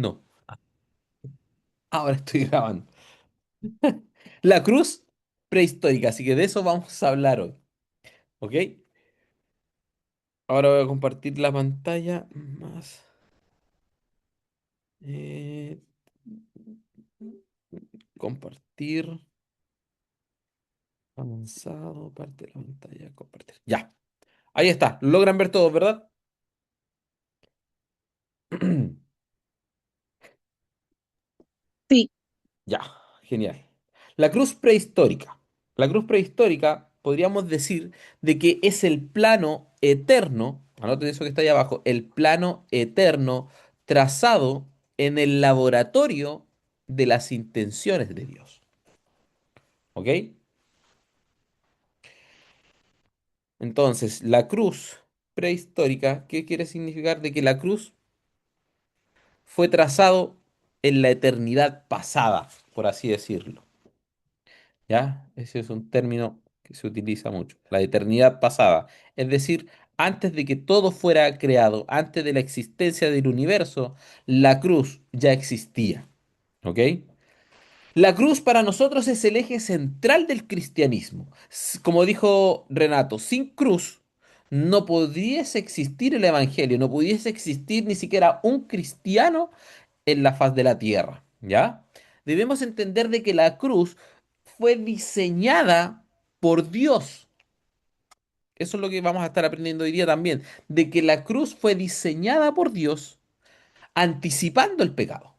No, ahora estoy grabando. La cruz prehistórica, así que de eso vamos a hablar hoy, ¿ok? Ahora voy a compartir la pantalla más. eh, compartir, avanzado, parte de la pantalla, compartir. Ya, ahí está. Logran ver todo, ¿verdad? Sí, Ya, genial. La cruz prehistórica. La cruz prehistórica, podríamos decir de que es el plano eterno, anoten eso que está ahí abajo, el plano eterno trazado en el laboratorio de las intenciones de Dios. ¿Ok? Entonces, la cruz prehistórica, ¿qué quiere significar? De que la cruz fue trazado en la eternidad pasada, por así decirlo. ¿Ya? Ese es un término que se utiliza mucho, la eternidad pasada. Es decir, antes de que todo fuera creado, antes de la existencia del universo, la cruz ya existía. ¿Ok? La cruz para nosotros es el eje central del cristianismo. Como dijo Renato, sin cruz no pudiese existir el evangelio, no pudiese existir ni siquiera un cristiano en la faz de la tierra, ¿ya? Debemos entender de que la cruz fue diseñada por Dios. Eso es lo que vamos a estar aprendiendo hoy día también, de que la cruz fue diseñada por Dios anticipando el pecado.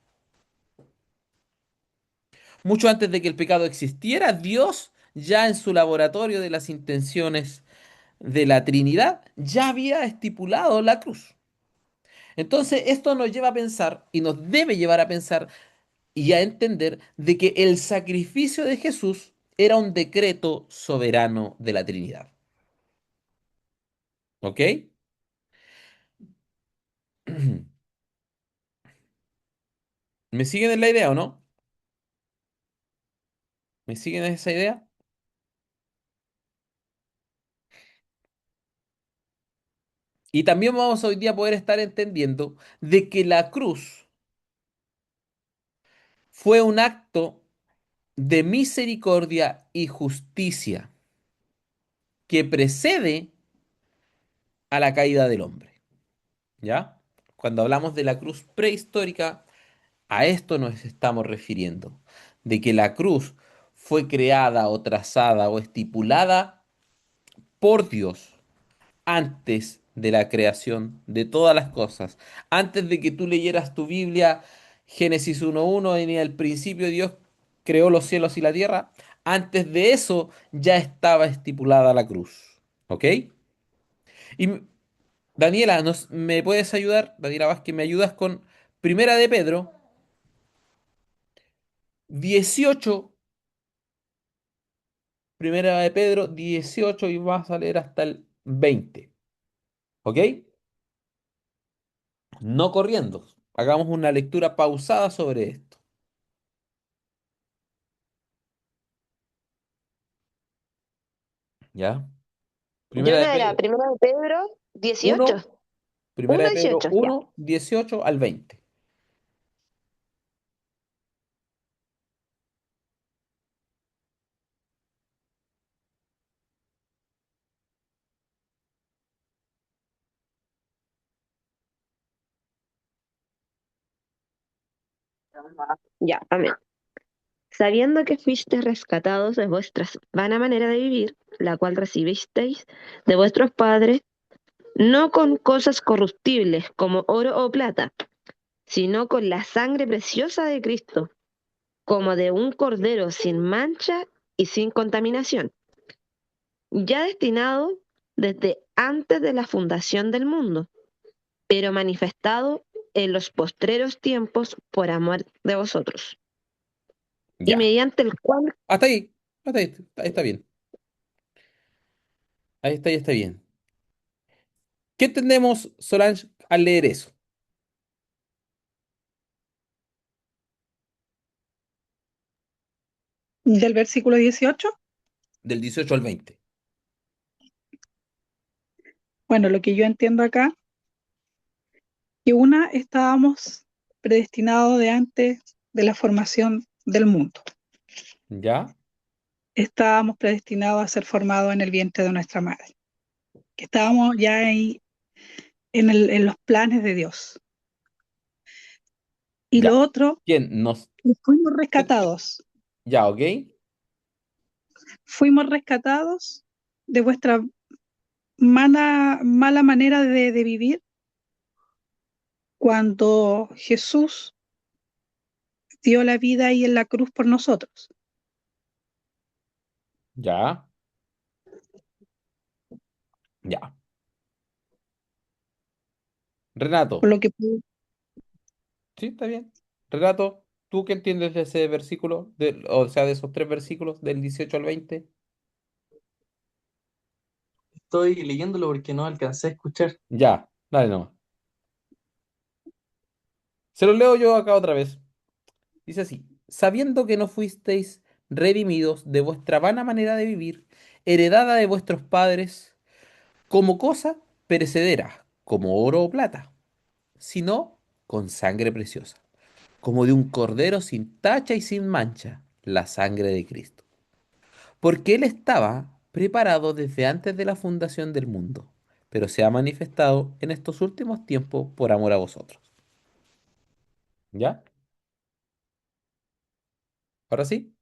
Mucho antes de que el pecado existiera, Dios ya en su laboratorio de las intenciones de la Trinidad ya había estipulado la cruz. Entonces, esto nos lleva a pensar y nos debe llevar a pensar y a entender de que el sacrificio de Jesús era un decreto soberano de la Trinidad. ¿Ok? ¿Me siguen en la idea o no? ¿Me siguen en esa idea? Y también vamos hoy día a poder estar entendiendo de que la cruz fue un acto de misericordia y justicia que precede a la caída del hombre. ¿Ya? Cuando hablamos de la cruz prehistórica, a esto nos estamos refiriendo, de que la cruz fue creada o trazada o estipulada por Dios antes de la creación de todas las cosas. Antes de que tú leyeras tu Biblia, Génesis 1:1, en el principio Dios creó los cielos y la tierra. Antes de eso ya estaba estipulada la cruz. ¿Ok? Y Daniela, ¿me puedes ayudar? Daniela Vázquez, ¿me ayudas con Primera de Pedro 18? Primera de Pedro 18 y vas a leer hasta el 20. ¿Ok? No corriendo. Hagamos una lectura pausada sobre esto. ¿Ya? yo Primera de una era Pedro primero de Pedro 18, 1, Primera 1 de Pedro 18, ya. 1, 18 al 20. Ya, amén. Sabiendo que fuisteis rescatados de vuestra vana manera de vivir, la cual recibisteis de vuestros padres, no con cosas corruptibles como oro o plata, sino con la sangre preciosa de Cristo, como de un cordero sin mancha y sin contaminación, ya destinado desde antes de la fundación del mundo, pero manifestado en los postreros tiempos por amor de vosotros, y Ya. mediante el cual, Hasta ahí. Hasta ahí. Ahí está bien. Ahí está, ya está bien. ¿Qué entendemos, Solange, al leer eso? Del versículo 18. Del 18 al 20. Bueno, lo que yo entiendo acá, que una estábamos predestinados de antes de la formación del mundo. ¿Ya? Estábamos predestinados a ser formados en el vientre de nuestra madre. Que estábamos ya ahí en los planes de Dios. Y Ya. lo otro, ¿Quién nos... fuimos rescatados. Ya, ¿ok? Fuimos rescatados de vuestra mala manera de vivir cuando Jesús dio la vida ahí en la cruz por nosotros. Ya, ya. Por Renato, lo que sí, está bien. Renato, ¿tú qué entiendes de ese versículo? O sea, de esos tres versículos, del 18 al 20. Estoy leyéndolo porque no alcancé a escuchar. Ya, dale nomás. Se los leo yo acá otra vez. Dice así, sabiendo que no fuisteis redimidos de vuestra vana manera de vivir, heredada de vuestros padres, como cosa perecedera, como oro o plata, sino con sangre preciosa, como de un cordero sin tacha y sin mancha, la sangre de Cristo. Porque Él estaba preparado desde antes de la fundación del mundo, pero se ha manifestado en estos últimos tiempos por amor a vosotros. ¿Ya? Ahora sí,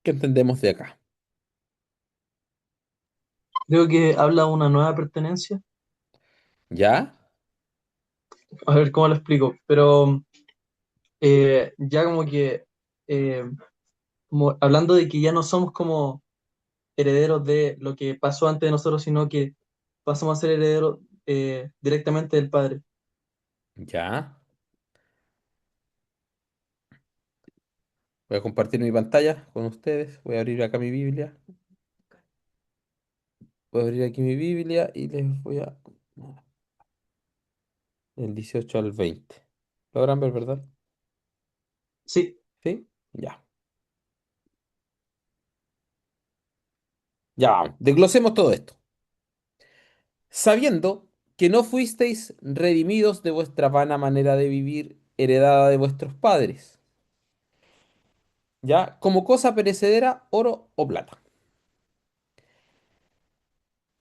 ¿qué entendemos de acá? Creo que habla de una nueva pertenencia. ¿Ya? A ver cómo lo explico. Pero ya como que, eh, como hablando de que ya no somos como herederos de lo que pasó antes de nosotros, sino que pasamos a ser herederos directamente del Padre. ¿Ya? Voy a compartir mi pantalla con ustedes. Voy a abrir acá mi Biblia. Voy a abrir aquí mi Biblia y les voy a... El 18 al 20. ¿Logran ver, verdad? Sí, ¿Sí? Ya. Ya vamos. Desglosemos todo esto. Sabiendo que no fuisteis redimidos de vuestra vana manera de vivir heredada de vuestros padres, ¿ya? Como cosa perecedera, oro o plata.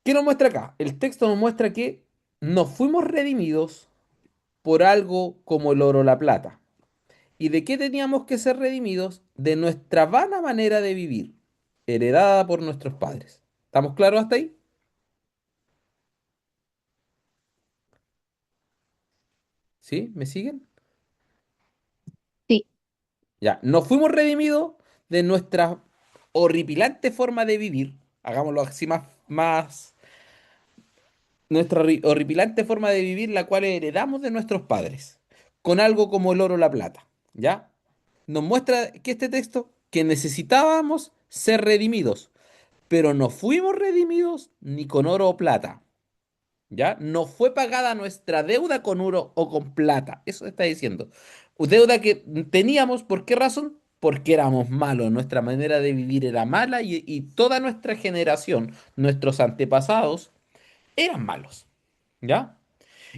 ¿Qué nos muestra acá? El texto nos muestra que nos fuimos redimidos por algo como el oro o la plata. ¿Y de qué teníamos que ser redimidos? De nuestra vana manera de vivir, heredada por nuestros padres. ¿Estamos claros hasta ahí? ¿Sí? ¿Me siguen? Sí, Ya, nos fuimos redimidos de nuestra horripilante forma de vivir, hagámoslo así nuestra horripilante forma de vivir, la cual heredamos de nuestros padres, con algo como el oro o la plata, ¿ya? Nos muestra que este texto, que necesitábamos ser redimidos, pero no fuimos redimidos ni con oro o plata, ¿ya? No fue pagada nuestra deuda con oro o con plata. Eso está diciendo. Deuda que teníamos, ¿por qué razón? Porque éramos malos. Nuestra manera de vivir era mala y toda nuestra generación, nuestros antepasados, eran malos, ¿ya?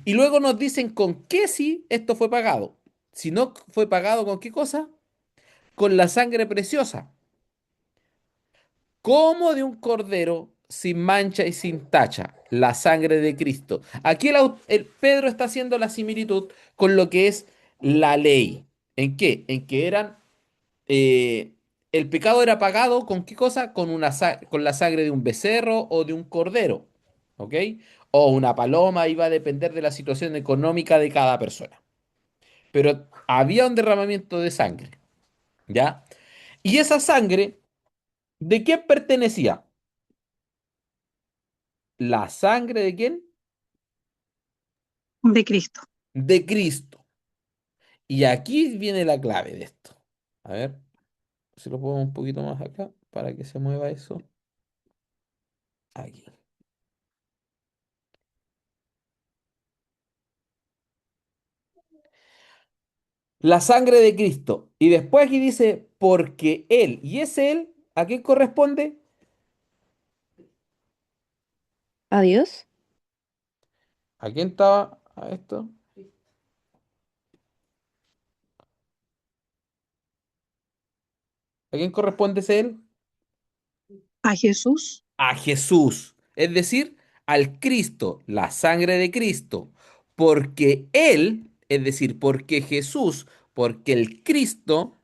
Y luego nos dicen con qué sí esto fue pagado. Si no fue pagado con qué cosa, con la sangre preciosa, como de un cordero sin mancha y sin tacha, la sangre de Cristo. Aquí el Pedro está haciendo la similitud con lo que es la ley. ¿En qué? En que eh, el pecado era pagado con qué cosa? Con la sangre de un becerro o de un cordero, ¿ok? O una paloma, iba a depender de la situación económica de cada persona. Pero había un derramamiento de sangre, ¿ya? Y esa sangre, ¿de quién pertenecía? ¿La sangre de quién? de Cristo. De Cristo. Y aquí viene la clave de esto. A ver, si lo pongo un poquito más acá para que se mueva eso. Aquí. La sangre de Cristo. Y después aquí dice, porque Él, y es Él, ¿A quién corresponde? Adiós. ¿A quién estaba a esto? ¿A quién corresponde ser él? A Jesús. A Jesús, es decir, al Cristo, la sangre de Cristo, porque Él, es decir, porque Jesús, porque el Cristo,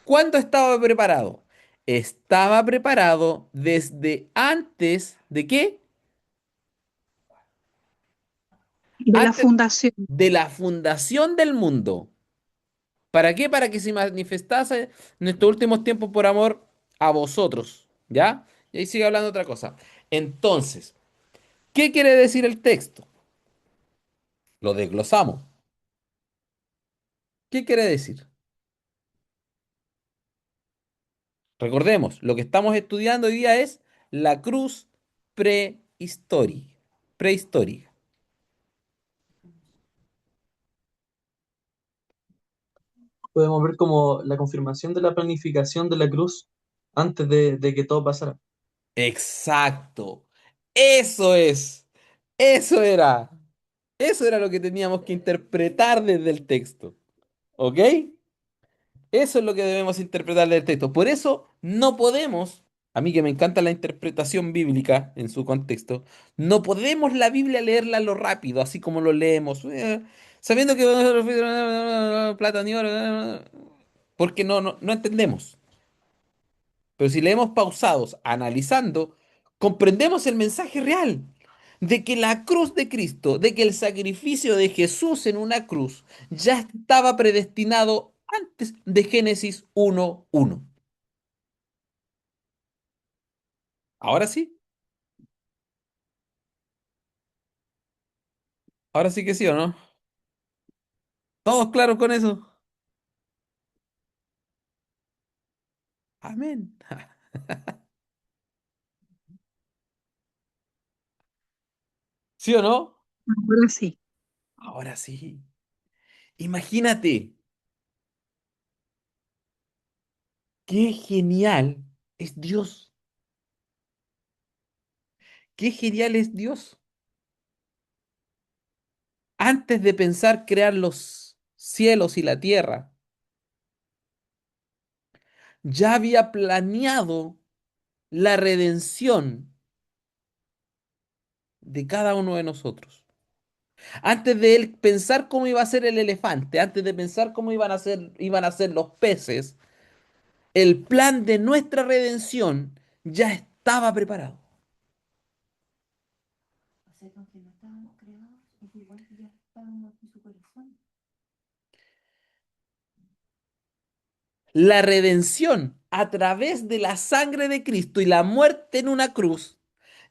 ¿cuándo estaba preparado? Estaba preparado desde antes de qué? De la Antes fundación. de la fundación del mundo. ¿Para qué? Para que se manifestase en estos últimos tiempos por amor a vosotros, ¿ya? Y ahí sigue hablando otra cosa. Entonces, ¿qué quiere decir el texto? Lo desglosamos. ¿Qué quiere decir? Recordemos, lo que estamos estudiando hoy día es la cruz prehistórica. Prehistórica. Podemos ver como la confirmación de la planificación de la cruz antes de que todo pasara. Exacto. Eso es. Eso era. Eso era lo que teníamos que interpretar desde el texto. ¿Ok? Eso es lo que debemos interpretar del texto. Por eso no podemos, a mí que me encanta la interpretación bíblica en su contexto, no podemos la Biblia leerla a lo rápido, así como lo leemos, sabiendo que plata ni oro, porque no entendemos. Pero si leemos pausados, analizando, comprendemos el mensaje real de que la cruz de Cristo, de que el sacrificio de Jesús en una cruz ya estaba predestinado antes de Génesis 1:1. Ahora sí, ahora sí que sí o no. ¿Todos claros con eso? Amén. ¿Sí o no? Ahora sí. Ahora sí. Imagínate, qué genial es Dios. Qué genial es Dios. Antes de pensar crear los cielos y la tierra, ya había planeado la redención de cada uno de nosotros. Antes de él pensar cómo iba a ser el elefante, antes de pensar cómo iban a ser los peces, el plan de nuestra redención ya estaba preparado. La redención a través de la sangre de Cristo y la muerte en una cruz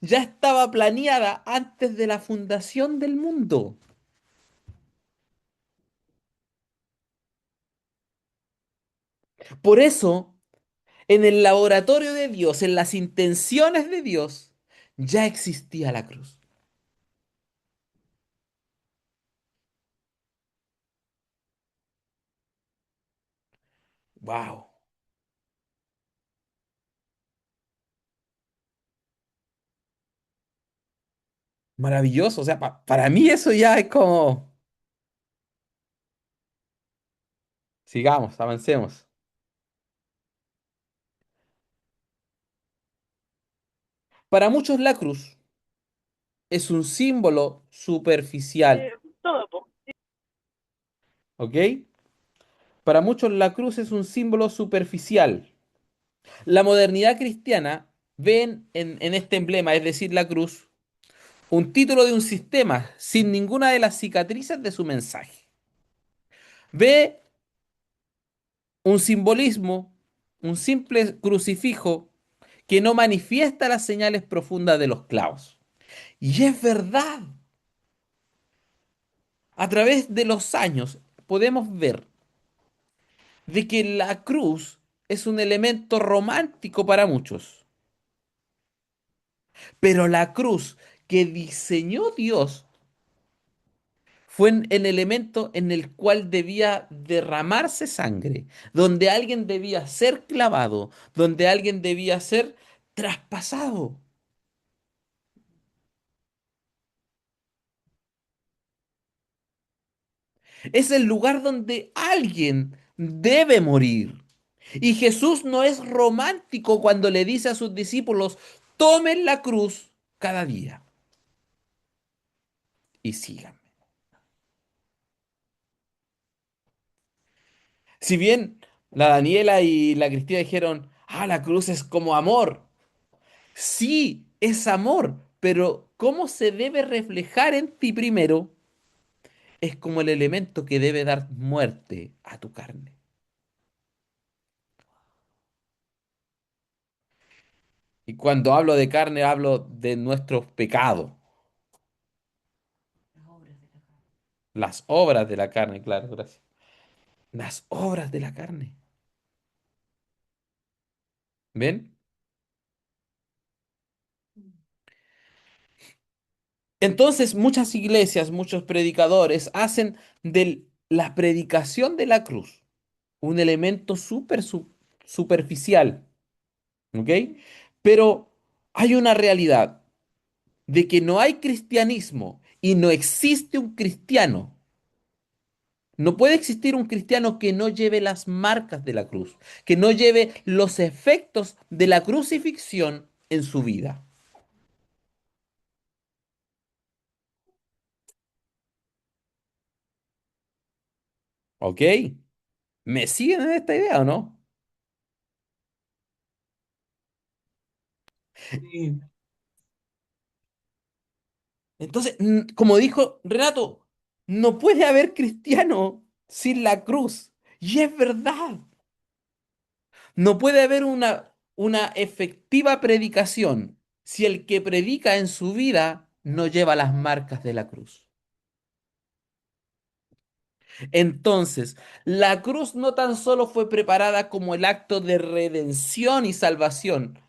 ya estaba planeada antes de la fundación del mundo. Por eso, en el laboratorio de Dios, en las intenciones de Dios, ya existía la cruz. ¡Wow! Maravilloso. O sea, para mí eso ya es como... Sigamos, avancemos. Para muchos la cruz es un símbolo superficial, ¿ok? Para muchos la cruz es un símbolo superficial. La modernidad cristiana ven en este emblema, es decir, la cruz, un título de un sistema sin ninguna de las cicatrices de su mensaje. Ve un simbolismo, un simple crucifijo que no manifiesta las señales profundas de los clavos. Y es verdad, a través de los años podemos ver de que la cruz es un elemento romántico para muchos, pero la cruz que diseñó Dios fue en el elemento en el cual debía derramarse sangre, donde alguien debía ser clavado, donde alguien debía ser traspasado. Es el lugar donde alguien debe morir. Y Jesús no es romántico cuando le dice a sus discípulos, tomen la cruz cada día y síganme. Si bien la Daniela y la Cristina dijeron, la cruz es como amor. Sí, es amor, pero cómo se debe reflejar en ti primero es como el elemento que debe dar muerte a tu carne. Y cuando hablo de carne, hablo de nuestros pecados, las obras de la carne, claro, gracias. Las obras de la carne. ¿Ven? Entonces, muchas iglesias, muchos predicadores hacen de la predicación de la cruz un elemento superficial, ¿ok? Pero hay una realidad de que no hay cristianismo y no existe un cristiano. No puede existir un cristiano que no lleve las marcas de la cruz, que no lleve los efectos de la crucifixión en su vida. ¿Ok? ¿Me siguen en esta idea o no? Sí, Entonces, como dijo Renato, no puede haber cristiano sin la cruz. Y es verdad. No puede haber una efectiva predicación si el que predica en su vida no lleva las marcas de la cruz. Entonces, la cruz no tan solo fue preparada como el acto de redención y salvación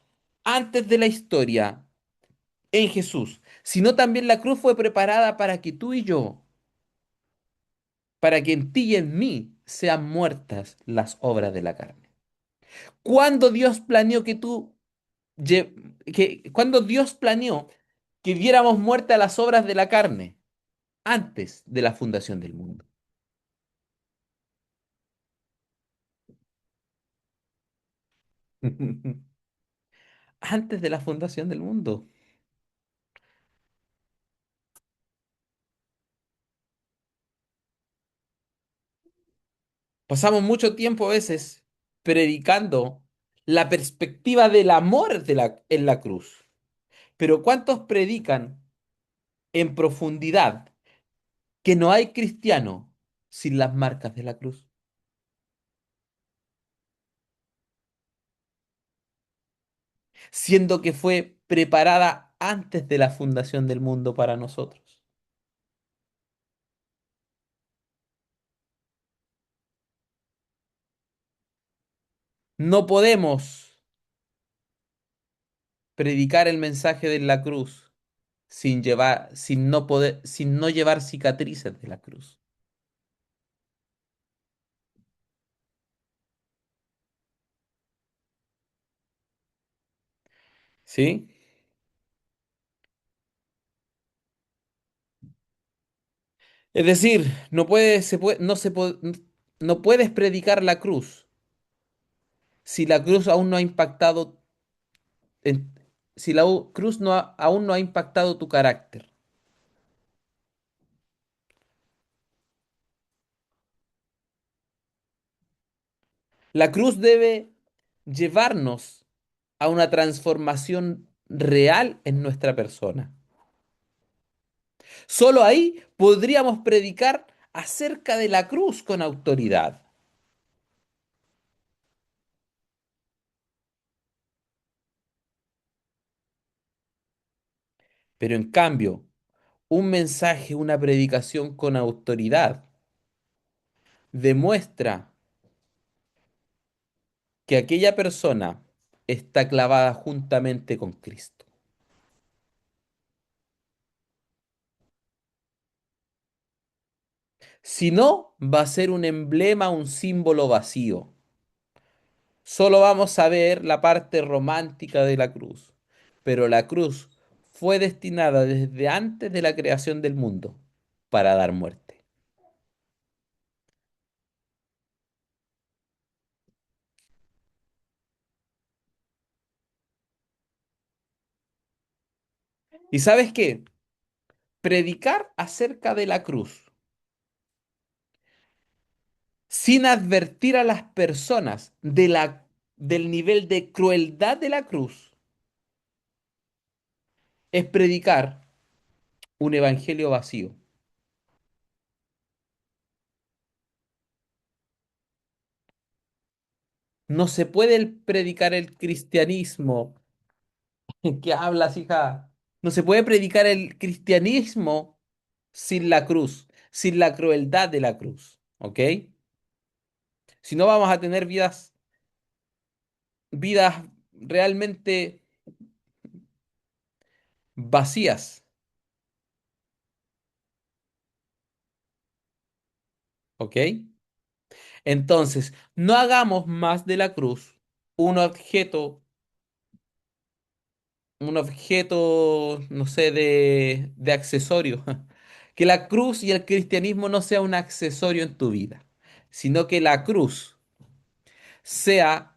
antes de la historia en Jesús, sino también la cruz fue preparada para que tú y yo, para que en ti y en mí sean muertas las obras de la carne. ¿Cuándo Dios planeó que cuando Dios planeó que diéramos muerte a las obras de la carne? Antes de la fundación del mundo. Antes de la fundación del mundo. Pasamos mucho tiempo a veces predicando la perspectiva del amor en la cruz. Pero ¿cuántos predican en profundidad que no hay cristiano sin las marcas de la cruz? Siendo que fue preparada antes de la fundación del mundo para nosotros. No podemos predicar el mensaje de la cruz sin no llevar cicatrices de la cruz. ¿Sí? Es decir, no puedes predicar la cruz si la cruz aún no ha impactado, en- si la cruz aún no ha impactado tu carácter. La cruz debe llevarnos a una transformación real en nuestra persona. Solo ahí podríamos predicar acerca de la cruz con autoridad. Pero en cambio, un mensaje, una predicación con autoridad demuestra que aquella persona está clavada juntamente con Cristo. Si no, va a ser un emblema, un símbolo vacío. Solo vamos a ver la parte romántica de la cruz. Pero la cruz fue destinada desde antes de la creación del mundo para dar muerte. ¿Y sabes qué? Predicar acerca de la cruz sin advertir a las personas del nivel de crueldad de la cruz es predicar un evangelio vacío. No se puede predicar el cristianismo. ¿Qué hablas, hija? No se puede predicar el cristianismo sin la cruz, sin la crueldad de la cruz, ¿ok? Si no vamos a tener vidas realmente vacías, ¿ok? Entonces, no hagamos más de la cruz un objeto, un objeto, no sé, de accesorio. Que la cruz y el cristianismo no sea un accesorio en tu vida, sino que la cruz sea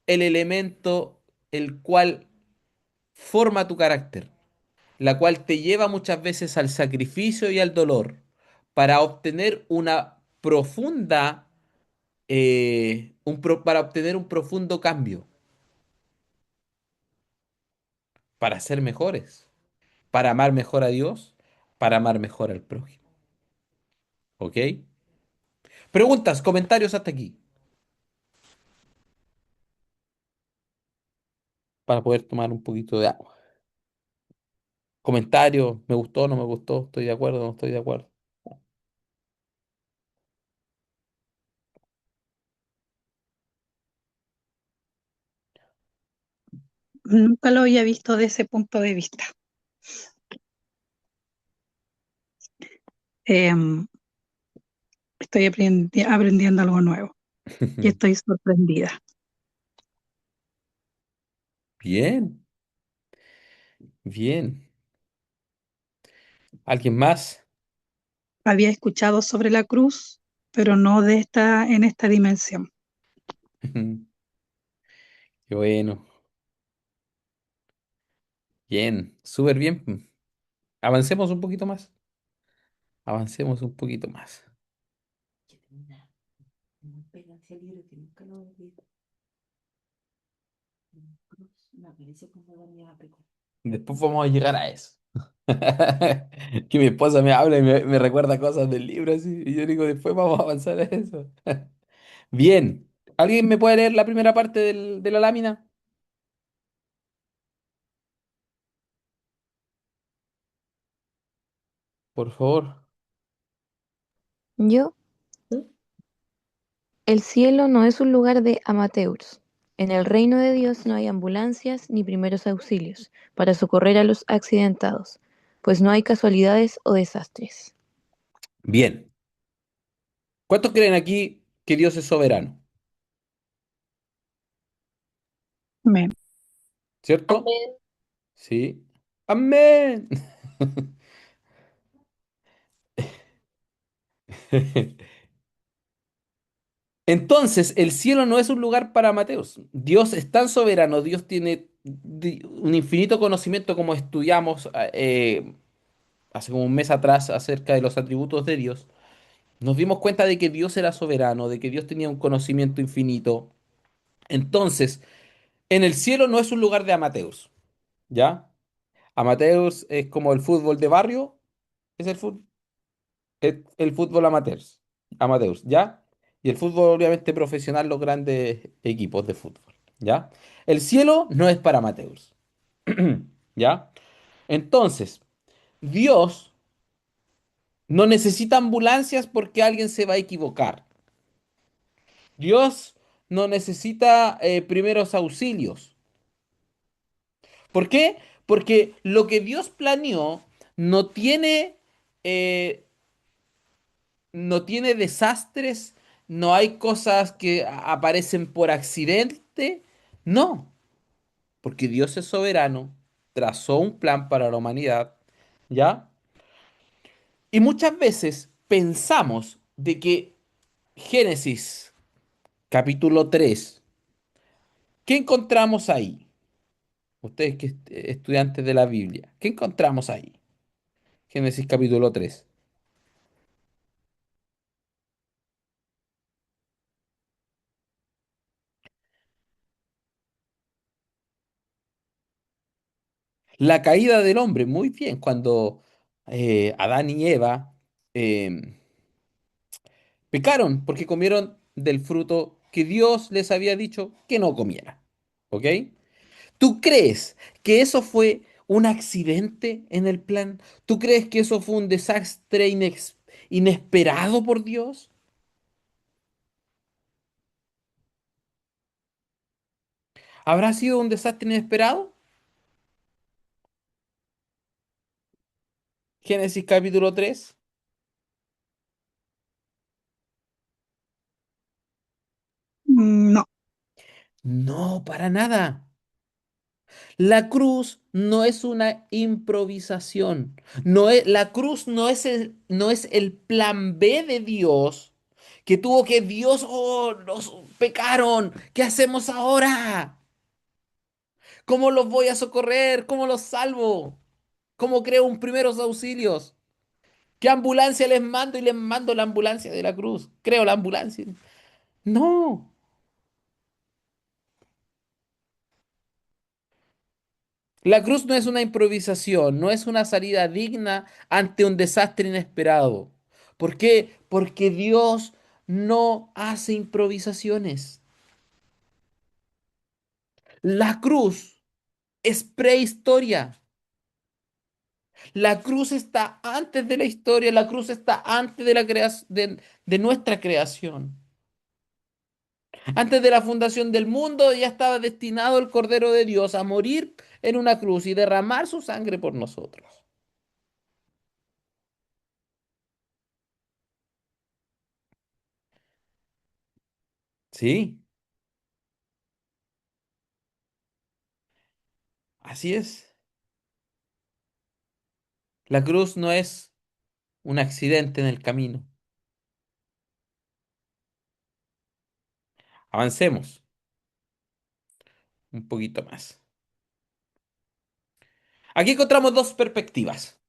el elemento el cual forma tu carácter, la cual te lleva muchas veces al sacrificio y al dolor para obtener una profunda, para obtener un profundo cambio, para ser mejores, para amar mejor a Dios, para amar mejor al prójimo. ¿Ok? Preguntas, comentarios hasta aquí, para poder tomar un poquito de agua. Comentarios, me gustó, no me gustó, estoy de acuerdo, no estoy de acuerdo. Nunca lo había visto de ese punto de vista. Em, Estoy aprendiendo algo nuevo y estoy sorprendida. Bien, bien. ¿Alguien más? Había escuchado sobre la cruz, pero no en esta dimensión. Qué bueno. Bien, súper bien. Avancemos un poquito más. Avancemos un poquito más. Después vamos a llegar a eso. Que mi esposa me habla y me recuerda cosas del libro así. Y yo digo, después vamos a avanzar a eso. Bien. ¿Alguien me puede leer la primera parte de la lámina? Por favor. Yo, el cielo no es un lugar de amateurs. En el reino de Dios no hay ambulancias ni primeros auxilios para socorrer a los accidentados, pues no hay casualidades o desastres. Bien. ¿Cuántos creen aquí que Dios es soberano? Amén. ¿Cierto? Sí. Amén. Entonces, el cielo no es un lugar para Mateos. Dios es tan soberano, Dios tiene un infinito conocimiento como estudiamos hace como un mes atrás acerca de los atributos de Dios. Nos dimos cuenta de que Dios era soberano, de que Dios tenía un conocimiento infinito. Entonces, en el cielo no es un lugar de Amateus, ¿ya? Amateus es como el fútbol de barrio, es el fútbol amateurs, ¿ya? Y el fútbol obviamente profesional, los grandes equipos de fútbol, ¿ya? El cielo no es para amateurs, ¿ya? Entonces, Dios no necesita ambulancias porque alguien se va a equivocar. Dios no necesita primeros auxilios. ¿Por qué? Porque lo que Dios planeó no tiene, eh, no tiene desastres, no hay cosas que aparecen por accidente. No, porque Dios es soberano, trazó un plan para la humanidad, ¿ya? Y muchas veces pensamos de que Génesis capítulo 3, ¿qué encontramos ahí? Ustedes que estudiantes de la Biblia, ¿qué encontramos ahí? Génesis capítulo 3. La caída del hombre, muy bien, cuando Adán y Eva eh, pecaron porque comieron del fruto que Dios les había dicho que no comieran. ¿Ok? ¿Tú crees que eso fue un accidente en el plan? ¿Tú crees que eso fue un desastre inesperado por Dios? ¿Habrá sido un desastre inesperado? Génesis capítulo 3. No. No, para nada. La cruz no es una improvisación. La cruz no es el plan B de Dios, que tuvo que Dios, oh, nos pecaron. ¿Qué hacemos ahora? ¿Cómo los voy a socorrer? ¿Cómo los salvo? ¿Cómo creo un primeros auxilios? ¿Qué ambulancia les mando? Y les mando la ambulancia de la cruz. Creo la ambulancia. No. La cruz no es una improvisación, no es una salida digna ante un desastre inesperado. ¿Por qué? Porque Dios no hace improvisaciones. La cruz es prehistoria. La cruz está antes de la historia, la cruz está antes de de nuestra creación. Antes de la fundación del mundo ya estaba destinado el Cordero de Dios a morir en una cruz y derramar su sangre por nosotros. Sí, así es. La cruz no es un accidente en el camino. Avancemos un poquito más. Aquí encontramos dos perspectivas.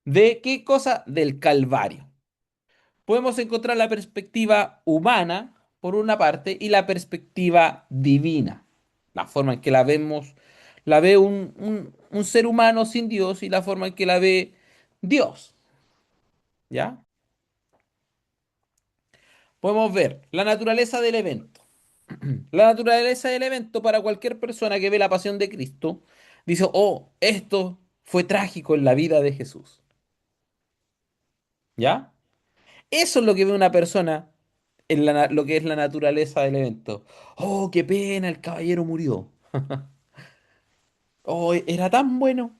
¿De qué cosa? Del Calvario. Podemos encontrar la perspectiva humana, por una parte, y la perspectiva divina. La forma en que la vemos, la ve un ser humano sin Dios y la forma en que la ve Dios. ¿Ya? Podemos ver la naturaleza del evento. La naturaleza del evento para cualquier persona que ve la pasión de Cristo dice, oh, esto fue trágico en la vida de Jesús. ¿Ya? Eso es lo que ve una persona en lo que es la naturaleza del evento. Oh, qué pena, el caballero murió. Oh, era tan bueno.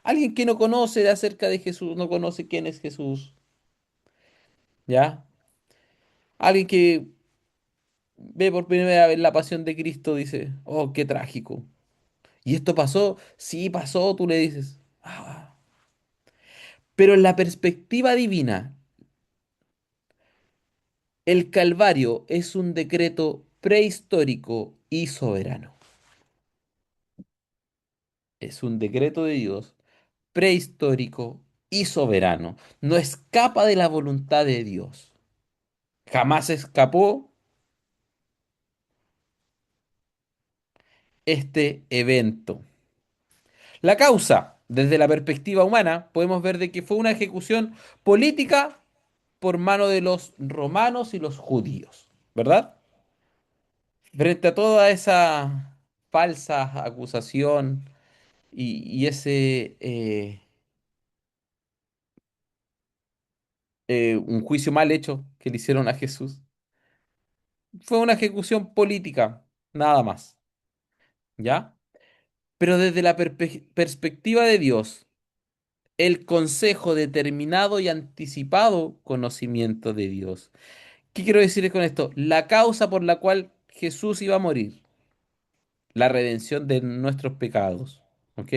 Alguien que no conoce acerca de Jesús, no conoce quién es Jesús. ¿Ya? Alguien que ve por primera vez la pasión de Cristo dice, oh, qué trágico. ¿Y esto pasó? Sí, pasó, tú le dices. Ah. Pero en la perspectiva divina, el Calvario es un decreto prehistórico y soberano. Es un decreto de Dios prehistórico y soberano. No escapa de la voluntad de Dios. Jamás escapó este evento. La causa, desde la perspectiva humana, podemos ver de que fue una ejecución política por mano de los romanos y los judíos, ¿verdad? Frente a toda esa falsa acusación y ese un juicio mal hecho que le hicieron a Jesús, fue una ejecución política, nada más, ¿ya? Pero desde la perspectiva de Dios, el consejo determinado y anticipado conocimiento de Dios. ¿Qué quiero decir con esto? La causa por la cual Jesús iba a morir, la redención de nuestros pecados, ¿ok?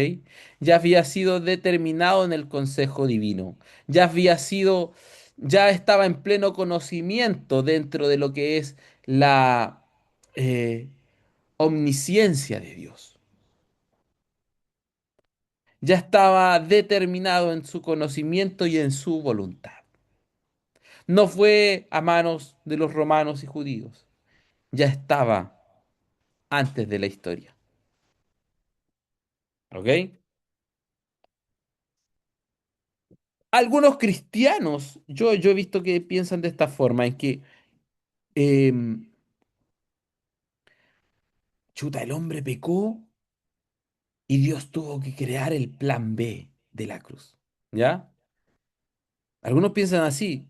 Ya había sido determinado en el consejo divino, ya estaba en pleno conocimiento dentro de lo que es la eh, omnisciencia de Dios. Ya estaba determinado en su conocimiento y en su voluntad. No fue a manos de los romanos y judíos, ya estaba antes de la historia, ¿ok? Algunos cristianos, yo he visto que piensan de esta forma, en que, em, chuta, el hombre pecó y Dios tuvo que crear el plan B de la cruz, ¿ya? Algunos piensan así,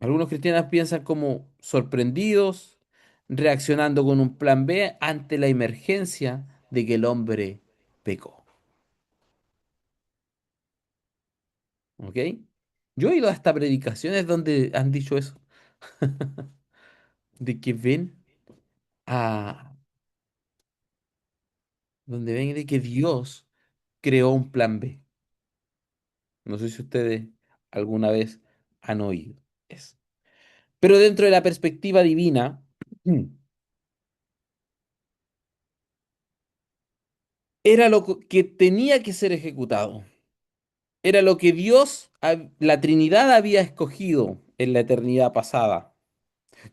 algunos cristianos piensan como sorprendidos, reaccionando con un plan B ante la emergencia de que el hombre pecó, ¿ok? Yo he ido hasta predicaciones donde han dicho eso, de que ven a, donde ven de que Dios creó un plan B. No sé si ustedes alguna vez han oído eso. Pero dentro de la perspectiva divina, era que tenía que ser ejecutado. Era lo que la Trinidad había escogido en la eternidad pasada.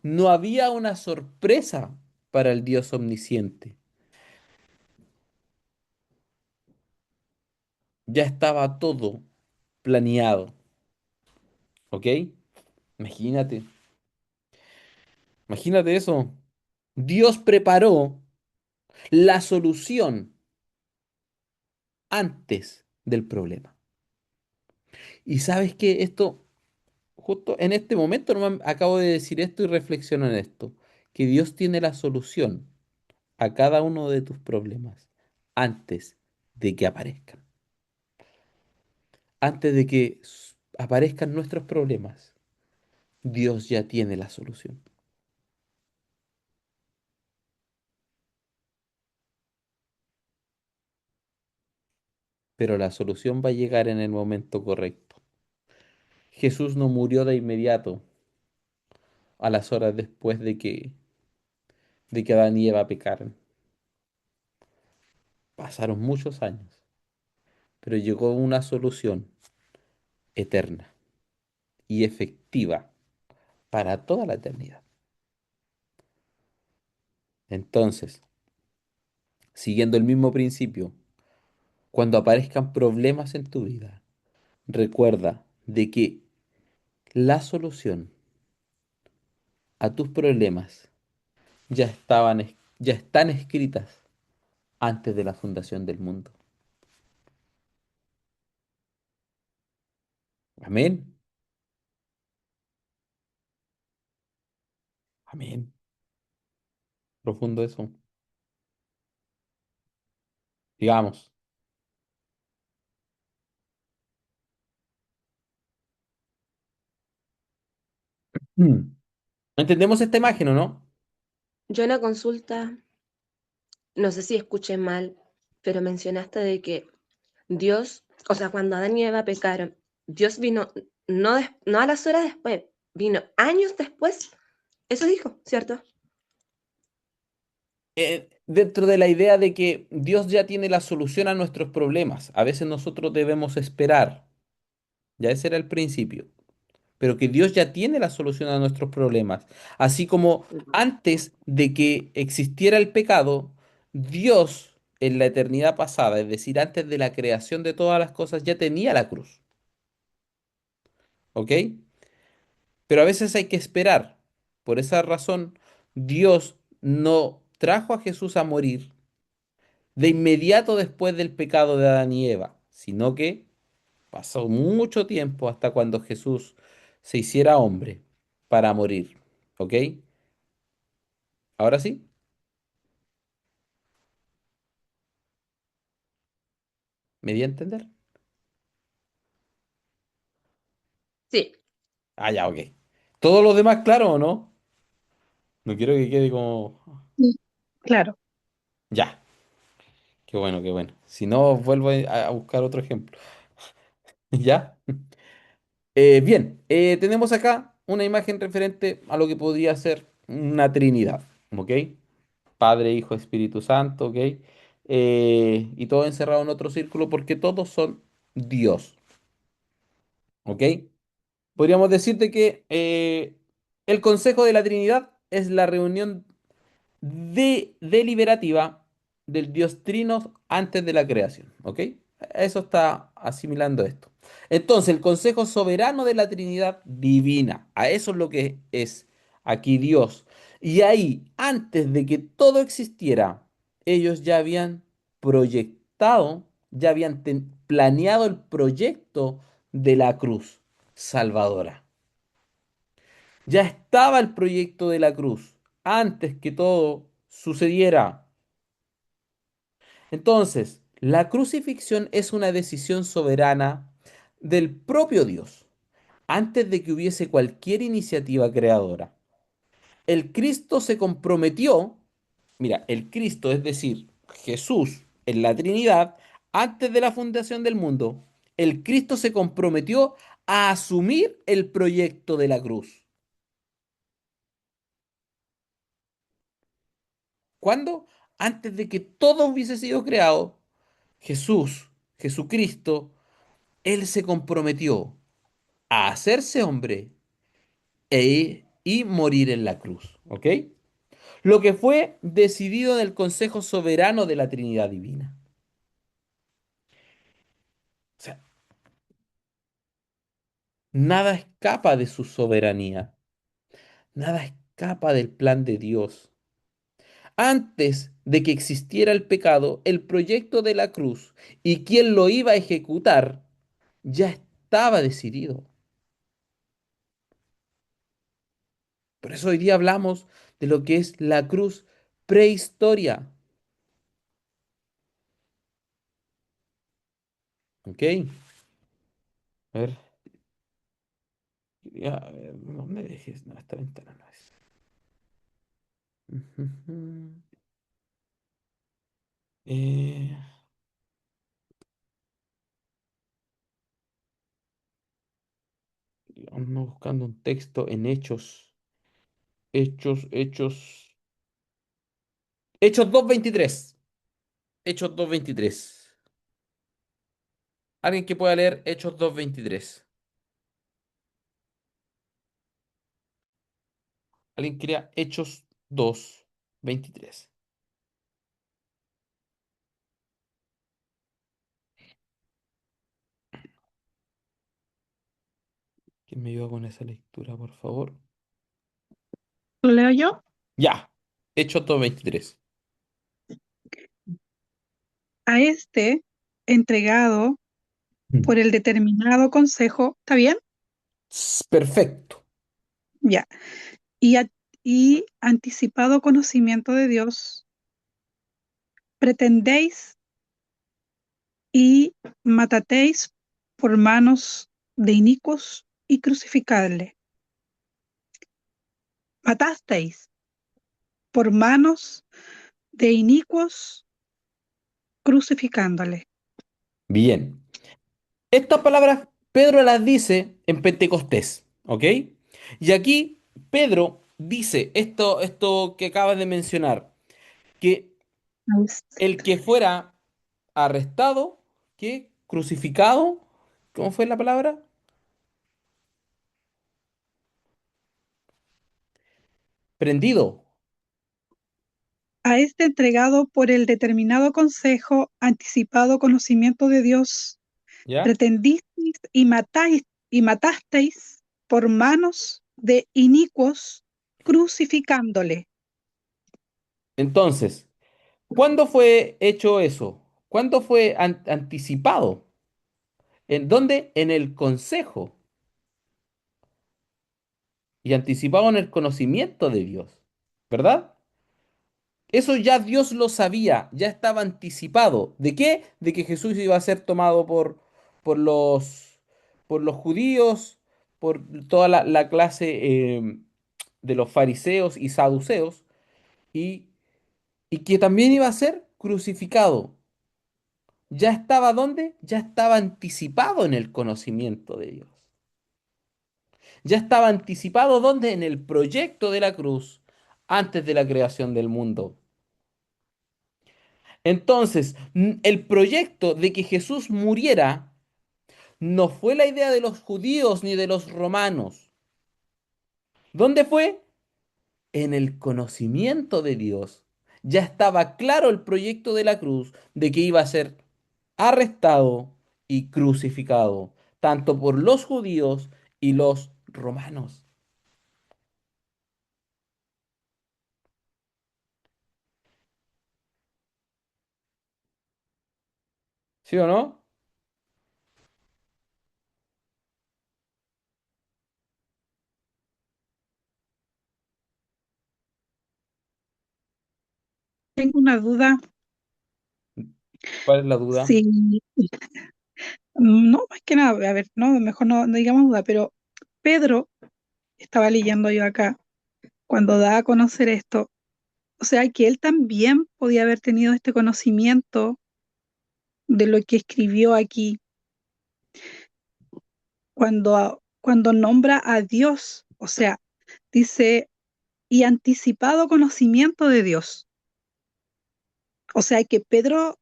No había una sorpresa para el Dios omnisciente. Ya estaba todo planeado. ¿Ok? Imagínate, imagínate eso. Dios preparó la solución antes del problema. Y sabes que esto, justo en este momento, nomás acabo de decir esto y reflexiono en esto, que Dios tiene la solución a cada uno de tus problemas antes de que aparezcan. Antes de que aparezcan nuestros problemas, Dios ya tiene la solución. Pero la solución va a llegar en el momento correcto. Jesús no murió de inmediato, a las horas después de que Adán y Eva pecaran. Pasaron muchos años, pero llegó una solución eterna y efectiva para toda la eternidad. Entonces, siguiendo el mismo principio, cuando aparezcan problemas en tu vida, recuerda de que la solución a tus problemas ya están escritas antes de la fundación del mundo. Amén. Amén. Profundo eso. Digamos. ¿Entendemos esta imagen o no? Yo en la consulta, no sé si escuché mal, pero mencionaste de que Dios, o sea, cuando Adán y Eva pecaron, Dios vino no a las horas después, vino años después. Eso dijo, ¿cierto? Dentro de la idea de que Dios ya tiene la solución a nuestros problemas. A veces nosotros debemos esperar. Ya ese era el principio. Pero que Dios ya tiene la solución a nuestros problemas. Así como antes de que existiera el pecado, Dios en la eternidad pasada, es decir, antes de la creación de todas las cosas, ya tenía la cruz. ¿Ok? Pero a veces hay que esperar. Por esa razón, Dios no trajo a Jesús a morir de inmediato después del pecado de Adán y Eva, sino que pasó mucho tiempo hasta cuando Jesús se hiciera hombre para morir. ¿Ok? Ahora sí, ¿me di a entender? Sí. Ah, ya, ok. ¿Todos los demás, claro o no? No quiero que quede como... Sí. Claro. Ya, qué bueno, qué bueno. Si no, vuelvo a buscar otro ejemplo. ¿Ya? Bien, tenemos acá una imagen referente a lo que podría ser una Trinidad, ¿ok? Padre, Hijo, Espíritu Santo, ¿ok? Y todo encerrado en otro círculo porque todos son Dios, ¿ok? Podríamos decirte que el Consejo de la Trinidad es la reunión deliberativa del Dios Trino antes de la creación, ¿ok? Eso está asimilando esto. Entonces, el Consejo Soberano de la Trinidad Divina, a eso es lo que es aquí Dios. Y ahí, antes de que todo existiera, ellos ya habían proyectado, ya habían planeado el proyecto de la cruz salvadora. Ya estaba el proyecto de la cruz antes que todo sucediera. Entonces, la crucifixión es una decisión soberana del propio Dios, antes de que hubiese cualquier iniciativa creadora. El Cristo se comprometió, mira, el Cristo, es decir, Jesús en la Trinidad, antes de la fundación del mundo, el Cristo se comprometió a asumir el proyecto de la cruz. ¿Cuándo? Antes de que todo hubiese sido creado, Jesús, Jesucristo, Él se comprometió a hacerse hombre y morir en la cruz, ¿ok? Lo que fue decidido en el Consejo Soberano de la Trinidad Divina. O sea, nada escapa de su soberanía, nada escapa del plan de Dios. Antes de que existiera el pecado, el proyecto de la cruz y quién lo iba a ejecutar ya estaba decidido. Por eso hoy día hablamos de lo que es la cruz prehistoria. ¿Ok? A ver, a ver, no me dejes. No, esta ventana no es. Ujujú. Eh, ando buscando un texto en Hechos. Hechos. Hechos 2:23. Hechos 2:23. Alguien que pueda leer Hechos 2:23. Alguien que lea Hechos 2:23. ¿Quién me ayuda con esa lectura, por favor? ¿Lo leo yo? Ya. Hechos 2:23. A este entregado por el determinado consejo, ¿está bien? Perfecto. Ya. Y, y anticipado conocimiento de Dios, pretendéis y matatéis por manos de inicuos y crucificadle. Matasteis por manos de inicuos crucificándole. Bien. Estas palabras Pedro las dice en Pentecostés, ¿ok? Y aquí Pedro dice esto que acabas de mencionar, que el que fuera arrestado, ¿qué? Crucificado, ¿cómo fue la palabra? Prendido, A este entregado por el determinado consejo, anticipado conocimiento de Dios, ¿ya? pretendisteis y matasteis por manos de inicuos crucificándole. Entonces, ¿cuándo fue hecho eso? ¿Cuándo fue anticipado? ¿En dónde? En el consejo y anticipado en el conocimiento de Dios, ¿verdad? Eso ya Dios lo sabía, ya estaba anticipado. ¿De qué? De que Jesús iba a ser tomado por los, por los judíos, por toda la clase de los fariseos y saduceos, y, y que también iba a ser crucificado. ¿Ya estaba dónde? Ya estaba anticipado en el conocimiento de Dios. Ya estaba anticipado dónde? En el proyecto de la cruz antes de la creación del mundo. Entonces, el proyecto de que Jesús muriera no fue la idea de los judíos ni de los romanos. ¿Dónde fue? En el conocimiento de Dios. Ya estaba claro el proyecto de la cruz, de que iba a ser arrestado y crucificado, tanto por los judíos y los romanos. ¿Sí o no? Tengo una duda. ¿Cuál es la duda? Sí, no, más que nada, a ver, no, mejor no digamos duda, pero Pedro, estaba leyendo yo acá, cuando da a conocer esto, o sea, que él también podía haber tenido este conocimiento de lo que escribió aquí, cuando nombra a Dios, o sea, dice, y anticipado conocimiento de Dios. O sea, que Pedro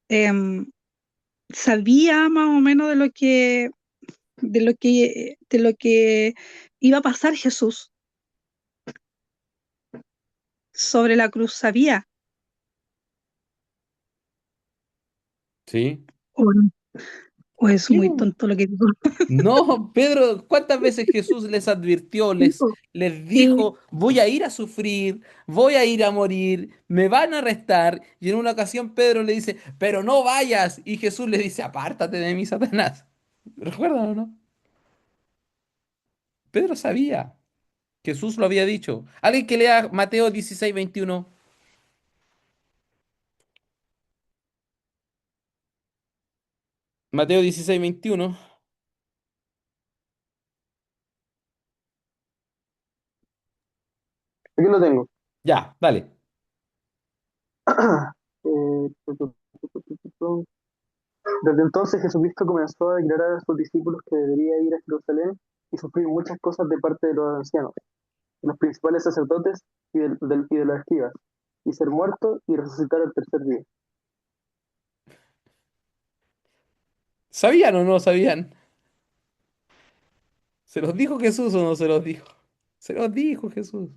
em, sabía más o menos de lo que iba a pasar Jesús sobre la cruz, sabía. Sí. O, o es Sí, muy po. tonto lo que digo. No, Pedro, ¿cuántas veces Jesús les advirtió, Tipo, les sí, dijo, voy a ir a sufrir, voy a ir a morir, me van a arrestar? Y en una ocasión Pedro le dice, pero no vayas. Y Jesús le dice, apártate de mí, Satanás. ¿Recuerdan o no? Pedro sabía, Jesús lo había dicho. Alguien que lea Mateo 16:21. Mateo 16:21. Aquí lo tengo. Ya, dale. Desde entonces Jesucristo comenzó a declarar a sus discípulos que debería ir a Jerusalén y sufrir muchas cosas de parte de los ancianos, de los principales sacerdotes y de los escribas, y ser muerto y resucitar el tercer día. ¿Sabían o no sabían? ¿Se los dijo Jesús o no se los dijo? Se los dijo Jesús.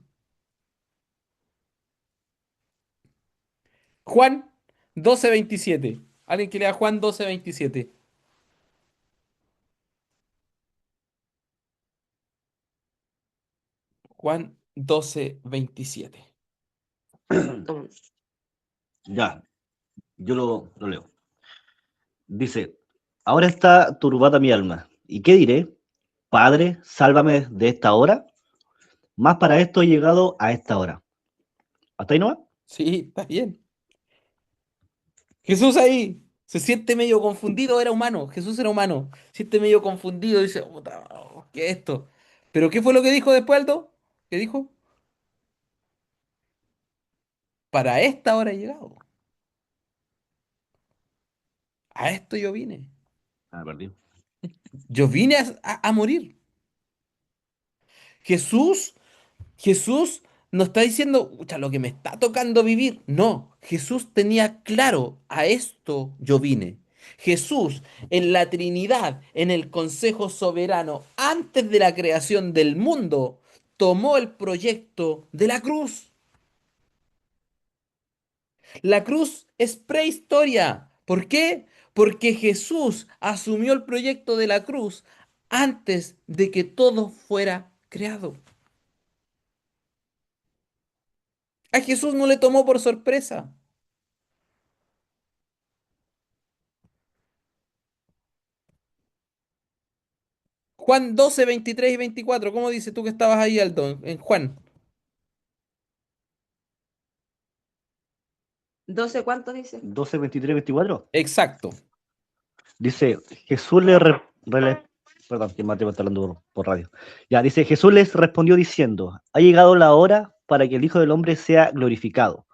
Juan 12:27. Alguien que lea Juan 12:27. Juan 12:27. Ya, yo lo leo. Dice, ahora está turbada mi alma. ¿Y qué diré? Padre, sálvame de esta hora. Más para esto he llegado a esta hora. ¿Hasta ahí no va? Sí, está bien. Jesús ahí se siente medio confundido, era humano. Jesús era humano. Siente medio confundido, dice, "Puta, ¿qué es esto?" Pero ¿qué fue lo que dijo después, Aldo? ¿Qué dijo? Para esta hora he llegado. A esto yo vine. Ah, perdí. Yo vine a morir. Jesús Jesús no está diciendo, "Pucha, lo que me está tocando vivir." No, Jesús tenía claro, a esto yo vine. Jesús en la Trinidad, en el Consejo Soberano, antes de la creación del mundo, tomó el proyecto de la cruz. La cruz es prehistoria. ¿Por qué? Porque Jesús asumió el proyecto de la cruz antes de que todo fuera creado. A Jesús no le tomó por sorpresa. Juan 12:23 y 24. ¿Cómo dices tú que estabas ahí, Aldo? En Juan. 12, ¿cuánto dice? 12, 23, 24. Exacto. Dice, Jesús le Perdón, que Mateo está hablando por radio. Ya, dice, Jesús les respondió diciendo, ha llegado la hora para que el Hijo del Hombre sea glorificado.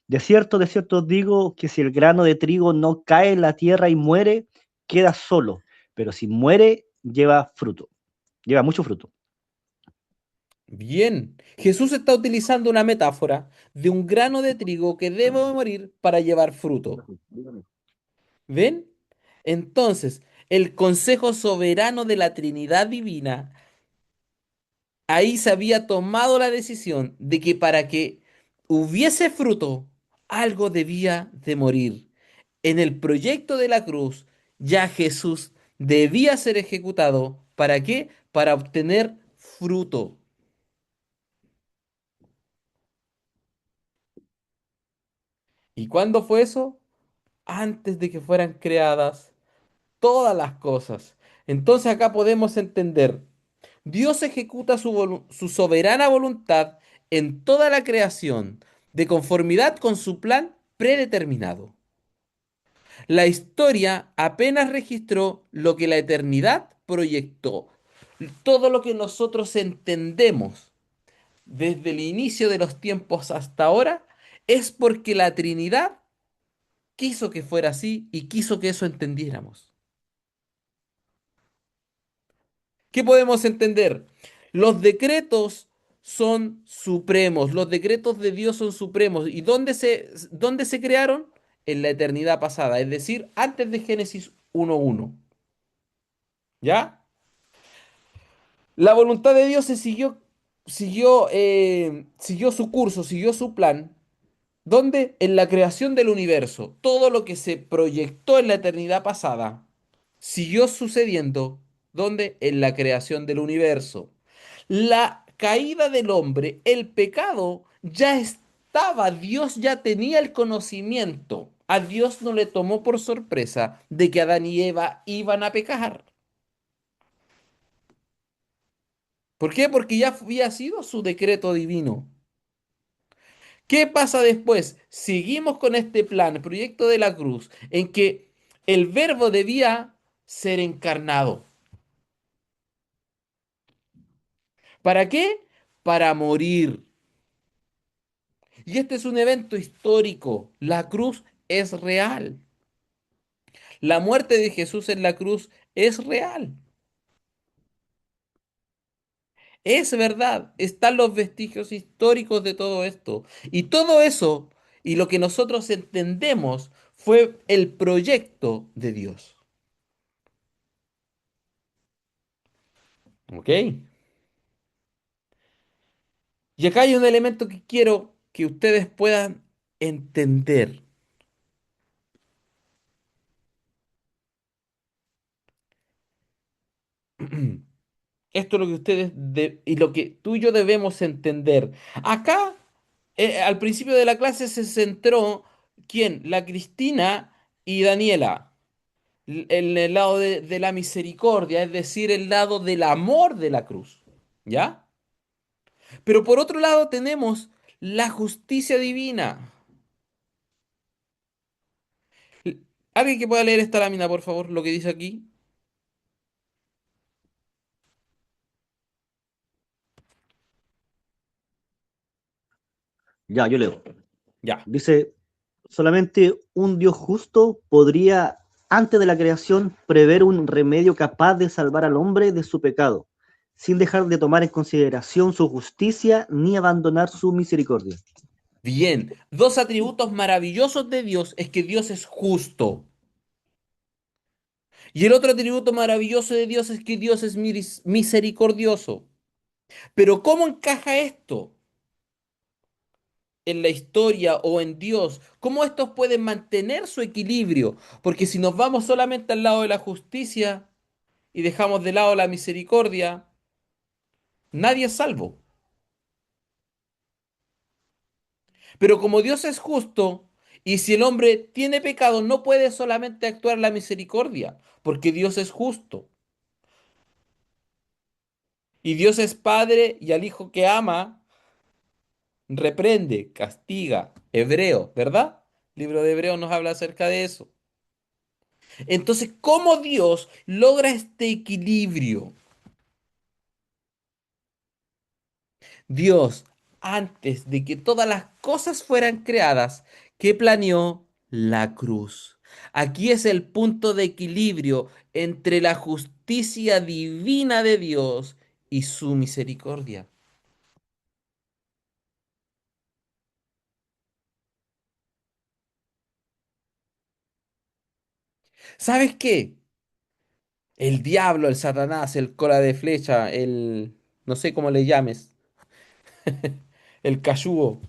De cierto os digo que si el grano de trigo no cae en la tierra y muere, queda solo, pero si muere, lleva fruto, lleva mucho fruto. Bien, Jesús está utilizando una metáfora de un grano de trigo que debe morir para llevar fruto. ¿Ven? Entonces, el consejo soberano de la Trinidad Divina, ahí se había tomado la decisión de que para que hubiese fruto, algo debía de morir. En el proyecto de la cruz, ya Jesús debía ser ejecutado. ¿Para qué? Para obtener fruto. ¿Y cuándo fue eso? Antes de que fueran creadas todas las cosas. Entonces acá podemos entender, Dios ejecuta su soberana voluntad en toda la creación, de conformidad con su plan predeterminado. La historia apenas registró lo que la eternidad proyectó. Todo lo que nosotros entendemos desde el inicio de los tiempos hasta ahora es porque la Trinidad quiso que fuera así y quiso que eso entendiéramos. ¿Qué podemos entender? Los decretos son supremos, los decretos de Dios son supremos. ¿Y dónde se crearon? En la eternidad pasada, es decir, antes de Génesis 1:1. ¿Ya? La voluntad de Dios siguió su curso, siguió su plan. ¿Dónde? En la creación del universo. Todo lo que se proyectó en la eternidad pasada siguió sucediendo. ¿Dónde? En la creación del universo. La caída del hombre, el pecado, ya estaba, Dios ya tenía el conocimiento. A Dios no le tomó por sorpresa de que Adán y Eva iban a pecar. ¿Por qué? Porque ya había sido su decreto divino. ¿Qué pasa después? Seguimos con este plan, el proyecto de la cruz, en que el verbo debía ser encarnado. ¿Para qué? Para morir. Y este es un evento histórico. La cruz es real. La muerte de Jesús en la cruz es real. Es verdad. Están los vestigios históricos de todo esto. Y todo eso, y lo que nosotros entendemos, fue el proyecto de Dios. ¿Ok? Y acá hay un elemento que quiero que ustedes puedan entender. Esto es lo que y lo que tú y yo debemos entender. Acá, al principio de la clase se centró, ¿quién? La Cristina y Daniela. En el lado de la misericordia, es decir, el lado del amor de la cruz. ¿Ya? Pero por otro lado tenemos la justicia divina. ¿Alguien que pueda leer esta lámina, por favor, lo que dice aquí? Ya, yo leo. Ya. Dice, solamente un Dios justo podría, antes de la creación, prever un remedio capaz de salvar al hombre de su pecado, sin dejar de tomar en consideración su justicia ni abandonar su misericordia. Bien, dos atributos maravillosos de Dios es que Dios es justo. Y el otro atributo maravilloso de Dios es que Dios es misericordioso. Pero ¿cómo encaja esto en la historia o en Dios? ¿Cómo estos pueden mantener su equilibrio? Porque si nos vamos solamente al lado de la justicia y dejamos de lado la misericordia, nadie es salvo. Pero como Dios es justo, y si el hombre tiene pecado, no puede solamente actuar la misericordia, porque Dios es justo. Y Dios es padre y al hijo que ama, reprende, castiga. Hebreo, ¿verdad? El libro de Hebreo nos habla acerca de eso. Entonces, ¿cómo Dios logra este equilibrio? Dios, antes de que todas las cosas fueran creadas, ¿qué planeó? La cruz. Aquí es el punto de equilibrio entre la justicia divina de Dios y su misericordia. ¿Sabes qué? El diablo, el Satanás, el cola de flecha, el... no sé cómo le llames, el cayúo.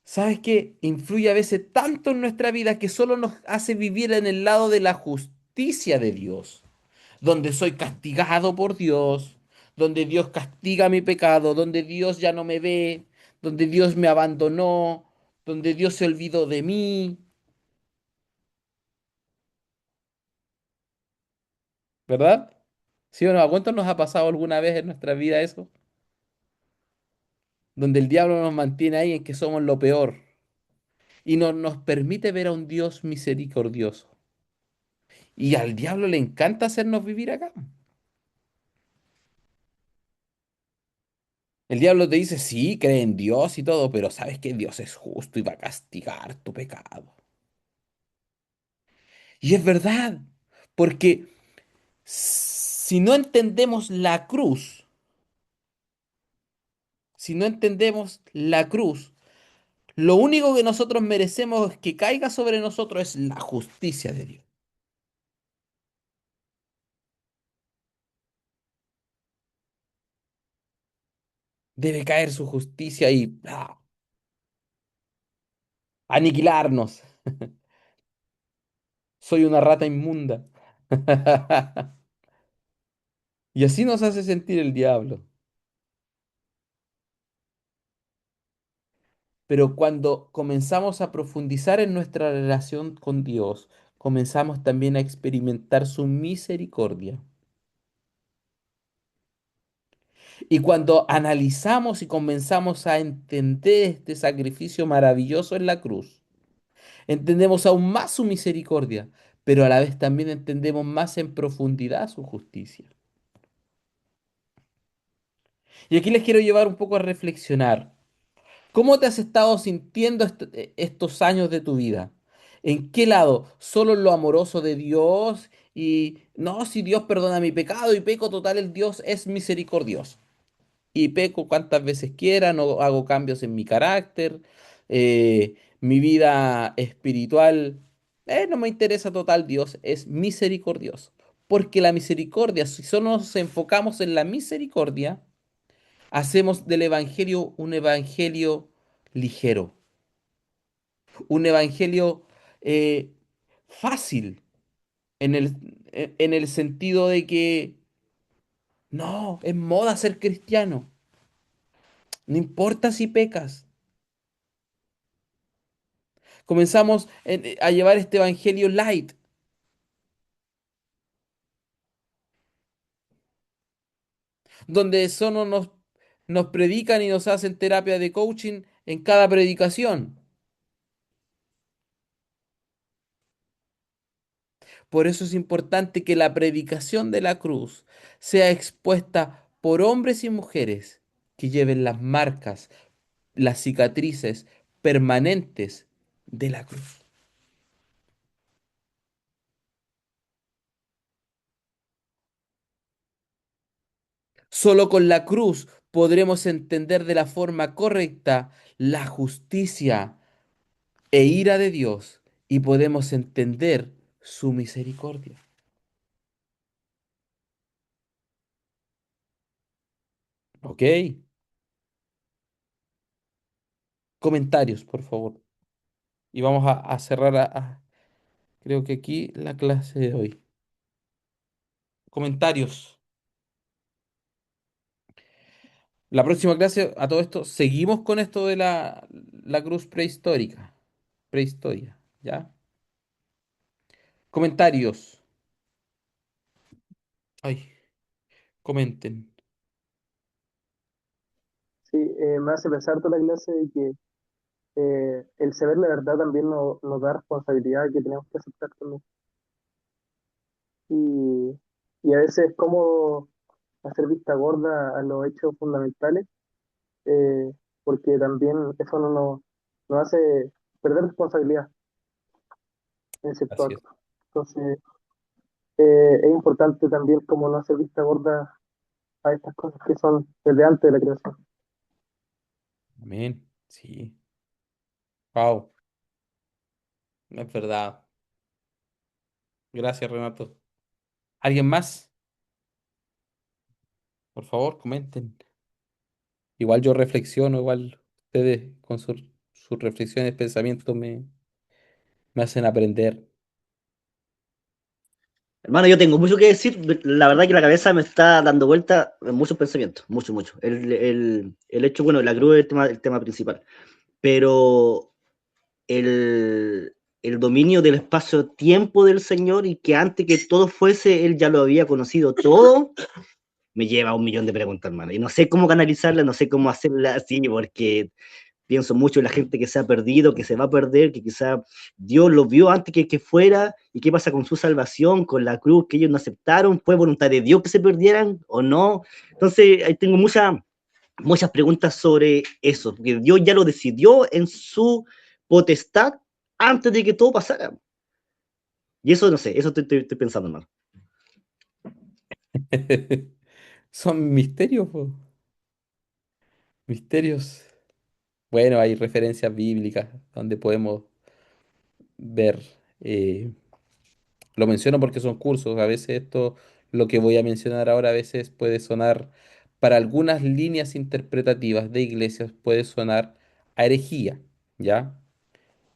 ¿Sabes qué? Influye a veces tanto en nuestra vida que solo nos hace vivir en el lado de la justicia de Dios, donde soy castigado por Dios, donde Dios castiga mi pecado, donde Dios ya no me ve, donde Dios me abandonó, donde Dios se olvidó de mí, ¿verdad? ¿Sí o no? ¿A cuántos nos ha pasado alguna vez en nuestra vida eso? Donde el diablo nos mantiene ahí en que somos lo peor y no nos permite ver a un Dios misericordioso. Y al diablo le encanta hacernos vivir acá. El diablo te dice, sí, cree en Dios y todo, pero sabes que Dios es justo y va a castigar tu pecado. Y es verdad, porque si no entendemos la cruz, si no entendemos la cruz, lo único que nosotros merecemos que caiga sobre nosotros es la justicia de Dios. Debe caer su justicia y aniquilarnos. Soy una rata inmunda. Y así nos hace sentir el diablo. Pero cuando comenzamos a profundizar en nuestra relación con Dios, comenzamos también a experimentar su misericordia. Y cuando analizamos y comenzamos a entender este sacrificio maravilloso en la cruz, entendemos aún más su misericordia, pero a la vez también entendemos más en profundidad su justicia. Y aquí les quiero llevar un poco a reflexionar. ¿Cómo te has estado sintiendo estos años de tu vida? ¿En qué lado? ¿Solo en lo amoroso de Dios? Y no, si Dios perdona mi pecado y peco total, el Dios es misericordioso. Y peco cuantas veces quiera, no hago cambios en mi carácter, mi vida espiritual, no me interesa total, Dios es misericordioso. Porque la misericordia, si solo nos enfocamos en la misericordia, hacemos del evangelio un evangelio ligero, un evangelio eh, fácil, en en el sentido de que no, es moda ser cristiano, no importa si pecas. Comenzamos a llevar este evangelio light, donde solo nos predican y nos hacen terapia de coaching en cada predicación. Por eso es importante que la predicación de la cruz sea expuesta por hombres y mujeres que lleven las marcas, las cicatrices permanentes de la cruz. Solo con la cruz podremos entender de la forma correcta la justicia e ira de Dios y podemos entender su misericordia. ¿Ok? Comentarios, por favor. Y vamos a cerrar creo que aquí la clase de hoy. Comentarios. La próxima clase, a todo esto, seguimos con esto de la cruz prehistórica. Prehistoria, ¿ya? Comentarios. Ay, comenten. Sí, me hace pensar toda la clase de que el saber la verdad también nos da responsabilidad que tenemos que aceptar también. y a veces es cómodo hacer vista gorda a los hechos fundamentales, eh, porque también eso no nos hace perder responsabilidad en cierto Así es. acto. Entonces, es importante también como no hacer vista gorda a estas cosas que son desde antes de la creación. Amén. Sí. Wow. Es verdad. Gracias, Renato. ¿Alguien más? Por favor, comenten. Igual yo reflexiono, igual ustedes con sus reflexiones, pensamientos me hacen aprender. Hermano, yo tengo mucho que decir. La verdad que la cabeza me está dando vuelta en muchos pensamientos, mucho, mucho. El hecho, bueno, la cruz es el tema principal, pero el, el dominio del espacio-tiempo del Señor y que antes que todo fuese, Él ya lo había conocido todo, me lleva a un millón de preguntas, hermano. Y no sé cómo canalizarla, no sé cómo hacerla así, porque pienso mucho en la gente que se ha perdido, que se va a perder, que quizá Dios lo vio antes que fuera, y qué pasa con su salvación, con la cruz que ellos no aceptaron, fue voluntad de Dios que se perdieran o no. Entonces, ahí tengo muchas preguntas sobre eso, porque Dios ya lo decidió en su potestad antes de que todo pasara. Y eso, no sé, eso estoy pensando, hermano. Son misterios, po. Misterios. Bueno, hay referencias bíblicas donde podemos ver. Lo menciono porque son cursos. A veces esto, lo que voy a mencionar ahora, a veces puede sonar, para algunas líneas interpretativas de iglesias, puede sonar a herejía, ¿ya?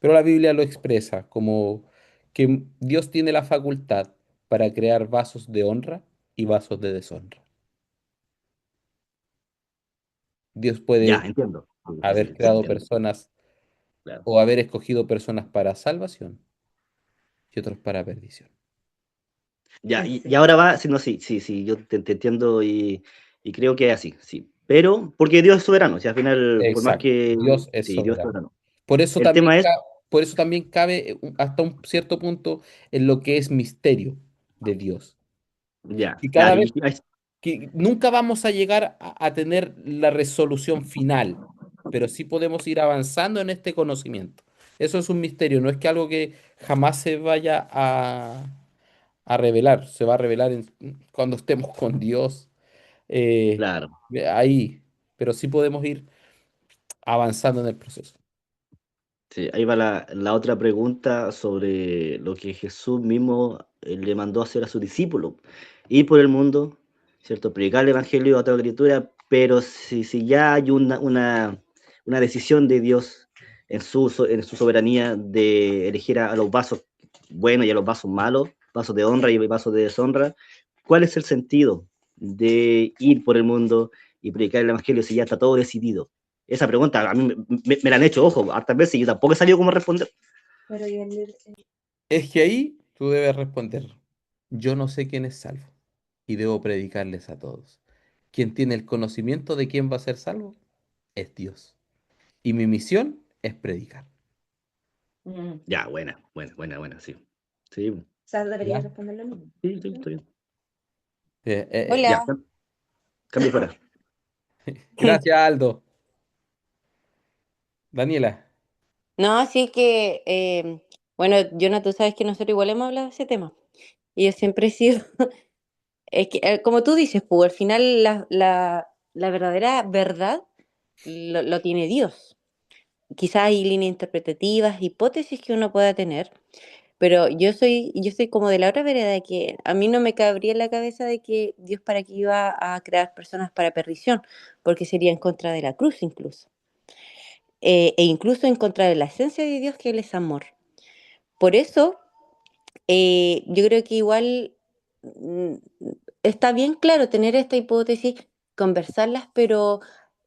Pero la Biblia lo expresa como que Dios tiene la facultad para crear vasos de honra y vasos de deshonra. Dios Ya, puede entiendo. Sí, haber sí, creado entiendo. personas Claro. o haber escogido personas para salvación y otros para perdición. Ya, y ahora va, sí, no, sí, sí, sí, yo te entiendo y creo que es así, sí. Pero, porque Dios es soberano, si al final, por más Exacto, que, Dios es sí, Dios es soberano. soberano. Por eso El también, tema es, por eso también cabe hasta un cierto punto en lo que es misterio de Dios. ya, Y cada claro, vez que nunca vamos a llegar a tener la resolución final, pero sí podemos ir avanzando en este conocimiento. Eso es un misterio, no es que algo que jamás se vaya a revelar, se va a revelar cuando estemos con Dios eh, claro. ahí, pero sí podemos ir avanzando en el proceso. Sí, ahí va la otra pregunta sobre lo que Jesús mismo le mandó a hacer a sus discípulos. Ir por el mundo, ¿cierto? Predicar el Evangelio a toda criatura, pero si ya hay una decisión de Dios en su soberanía de elegir a los vasos buenos y a los vasos malos, vasos de honra y vasos de deshonra, ¿cuál es el sentido de ir por el mundo y predicar el Evangelio si ya está todo decidido? Esa pregunta a mí me la han hecho, ojo, hartas veces y yo tampoco he sabido cómo responder. Es que ahí tú debes responder, yo no sé quién es salvo y debo predicarles a todos. Quien tiene el conocimiento de quién va a ser salvo es Dios. Y mi misión es predicar. Ya, buena, sí. Sí, ¿Ya? sí, estoy bien. Ya, Hola. cambio fuera. Gracias, Aldo. Daniela. No, sí que, bueno, Jonah, tú sabes que nosotros igual hemos hablado de ese tema. Y yo siempre he sido, es que, como tú dices, pues al final la verdadera verdad lo tiene Dios. Quizás hay líneas interpretativas, hipótesis que uno pueda tener, pero yo soy como de la otra vereda de que a mí no me cabría en la cabeza de que Dios para qué iba a crear personas para perdición, porque sería en contra de la cruz incluso, e incluso en contra de la esencia de Dios que Él es amor. Por eso, yo creo que igual mm, está bien claro tener esta hipótesis, conversarlas, pero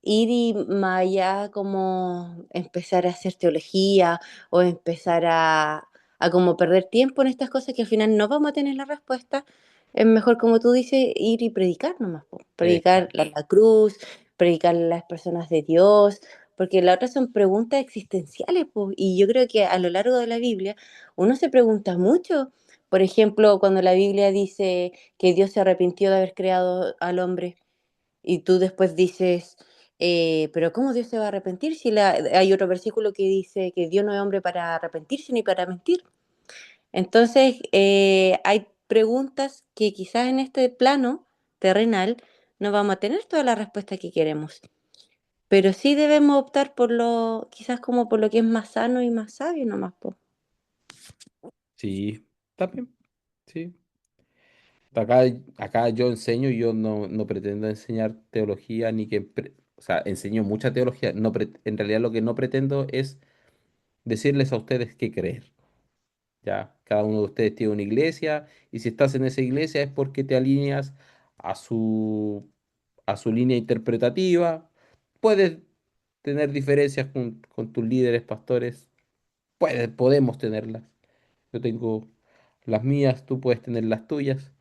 ir y más allá como empezar a hacer teología o empezar a como perder tiempo en estas cosas que al final no vamos a tener la respuesta, es mejor, como tú dices, ir y predicar nomás, po. Predicar Exacto. la cruz, predicar a las personas de Dios, porque la otra son preguntas existenciales, po, y yo creo que a lo largo de la Biblia uno se pregunta mucho. Por ejemplo, cuando la Biblia dice que Dios se arrepintió de haber creado al hombre, y tú después dices, pero ¿cómo Dios se va a arrepentir si hay otro versículo que dice que Dios no es hombre para arrepentirse ni para mentir? Entonces, hay preguntas que quizás en este plano terrenal no vamos a tener todas las respuestas que queremos, pero sí debemos optar por lo, quizás como por lo que es más sano y más sabio nomás, po. Sí, también. Sí. Acá, acá yo enseño y yo no pretendo enseñar teología ni o sea, enseño mucha teología. En realidad lo que no pretendo es decirles a ustedes qué creer. Ya, cada uno de ustedes tiene una iglesia y si estás en esa iglesia es porque te alineas a a su línea interpretativa. Puedes tener diferencias con tus líderes, pastores. Podemos tenerlas. Yo tengo las mías, tú puedes tener las tuyas.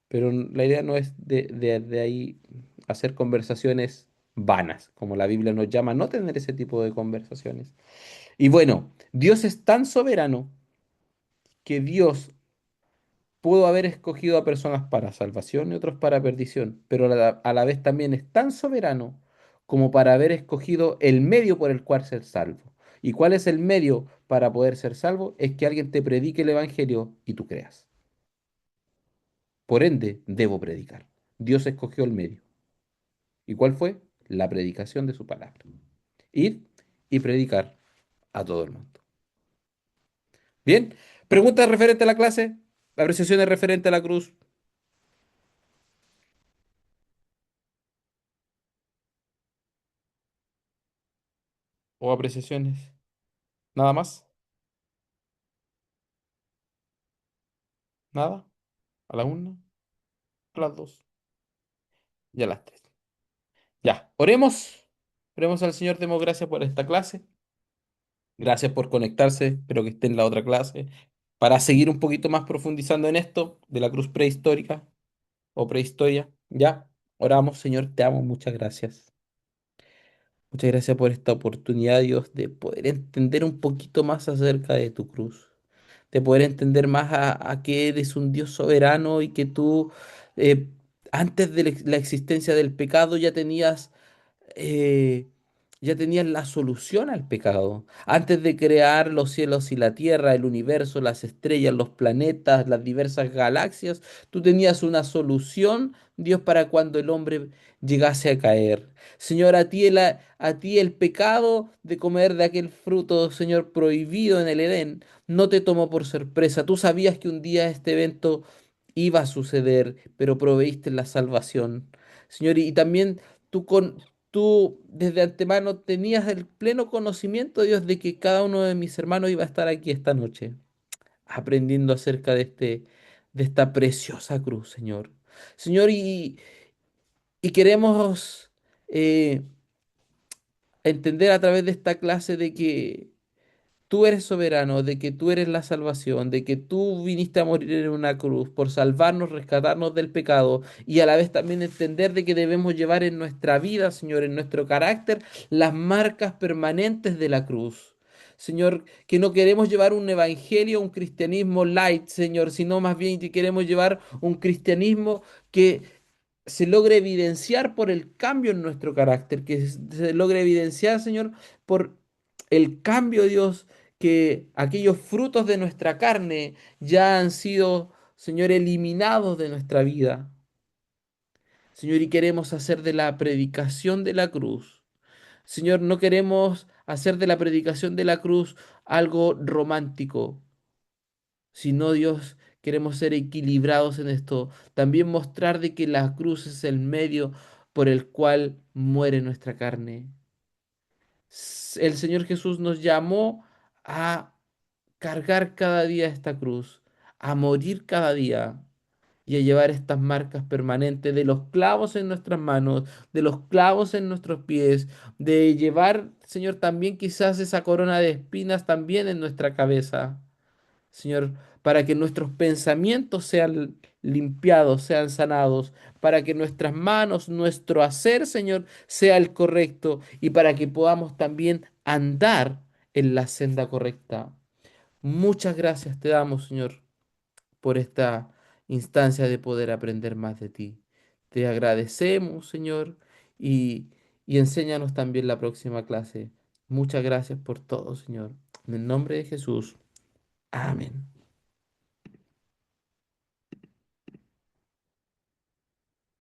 Pero la idea no es de ahí hacer conversaciones vanas, como la Biblia nos llama a no tener ese tipo de conversaciones. Y bueno, Dios es tan soberano que Dios pudo haber escogido a personas para salvación y otros para perdición, pero a la vez también es tan soberano como para haber escogido el medio por el cual ser salvo. ¿Y cuál es el medio para poder ser salvo? Es que alguien te predique el Evangelio y tú creas. Por ende, debo predicar. Dios escogió el medio. ¿Y cuál fue? La predicación de su palabra. Ir y predicar a todo el mundo. Bien, preguntas referente a la clase, apreciaciones referente a la cruz o apreciaciones. Nada más, nada, a la una, a las dos y a las tres. Ya, oremos. Oremos al Señor, demos gracias por esta clase. Gracias por conectarse, espero que esté en la otra clase, para seguir un poquito más profundizando en esto de la cruz prehistórica o prehistoria. Ya, oramos, Señor, te amo, muchas gracias. Muchas gracias por esta oportunidad, Dios, de poder entender un poquito más acerca de tu cruz, de poder entender más a que eres un Dios soberano y que tú, eh, antes de la existencia del pecado, eh, ya tenías la solución al pecado. Antes de crear los cielos y la tierra, el universo, las estrellas, los planetas, las diversas galaxias, tú tenías una solución, Dios, para cuando el hombre llegase a caer. Señor, a ti el pecado de comer de aquel fruto, Señor, prohibido en el Edén, no te tomó por sorpresa. Tú sabías que un día este evento iba a suceder, pero proveíste la salvación. Señor, y también tú tú desde antemano tenías el pleno conocimiento, Dios, de que cada uno de mis hermanos iba a estar aquí esta noche, aprendiendo acerca de esta preciosa cruz, Señor. Señor, y queremos eh, entender a través de esta clase de que tú eres soberano, de que tú eres la salvación, de que tú viniste a morir en una cruz por salvarnos, rescatarnos del pecado y a la vez también entender de que debemos llevar en nuestra vida, Señor, en nuestro carácter, las marcas permanentes de la cruz. Señor, que no queremos llevar un evangelio, un cristianismo light, Señor, sino más bien que queremos llevar un cristianismo que se logre evidenciar por el cambio en nuestro carácter, que se logre evidenciar, Señor, por el cambio, Dios, que aquellos frutos de nuestra carne ya han sido, Señor, eliminados de nuestra vida. Señor, y queremos hacer de la predicación de la cruz. Señor, no queremos hacer de la predicación de la cruz algo romántico, sino, Dios, queremos ser equilibrados en esto. También mostrar de que la cruz es el medio por el cual muere nuestra carne. El Señor Jesús nos llamó a cargar cada día esta cruz, a morir cada día y a llevar estas marcas permanentes de los clavos en nuestras manos, de los clavos en nuestros pies, de llevar, Señor, también quizás esa corona de espinas también en nuestra cabeza. Señor, para que nuestros pensamientos sean limpiados, sean sanados, para que nuestras manos, nuestro hacer, Señor, sea el correcto y para que podamos también andar en la senda correcta. Muchas gracias te damos, Señor, por esta instancia de poder aprender más de ti. Te agradecemos, Señor, y, y enséñanos también la próxima clase. Muchas gracias por todo, Señor. En el nombre de Jesús. Amén.